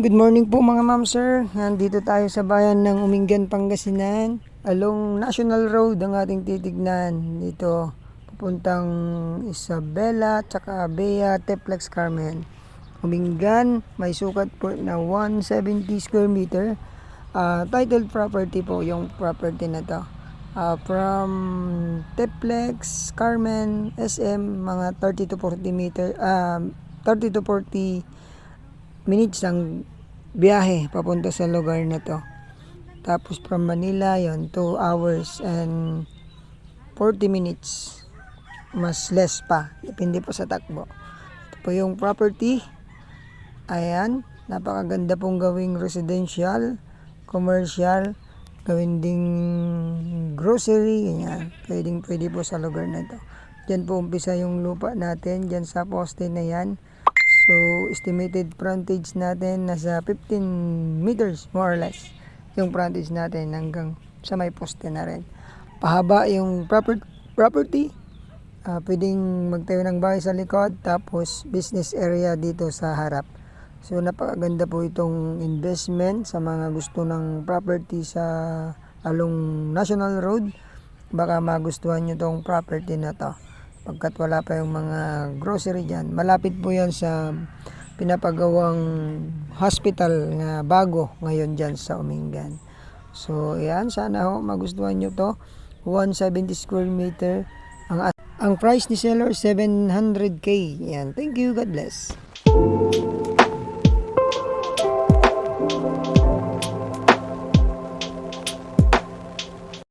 Good morning po mga ma'am sir. Nandito tayo sa bayan ng Umingan, Pangasinan. Along National Road ang ating titignan. Dito papuntang Isabela, tsaka Bea, Teplex, Carmen. Umingan, may sukat po na 170 square meter. Titled property po yung property na to. From Teplex, Carmen, SM, mga 30 to 40 meter, 30 to 40 minutes ang biyahe papunta sa lugar na to. Tapos from Manila yon 2 hours and 40 minutes, mas less pa, depende po sa takbo. Ito po yung property. Ayan, napakaganda pong gawing residential, commercial, gawin ding grocery, ganyan. Pwede po sa lugar na to. Diyan po umpisa yung lupa natin, diyan sa poste na yan. So, estimated frontage natin nasa 15 meters more or less yung frontage natin hanggang sa may poste na rin. Pahaba yung property. Pwedeng magtayo ng bahay sa likod, tapos business area dito sa harap. So, napakaganda po itong investment sa mga gusto ng property sa along National Road. Baka magustuhan nyo tong property na to pagkat wala pa yung mga grocery dyan. Malapit po yan sa pinapagawang hospital na bago ngayon dyan sa Umingan. So yan, sana ho magustuhan nyo to. 170 square meter. Ang price ni seller 700k. Yan. Thank you. God bless.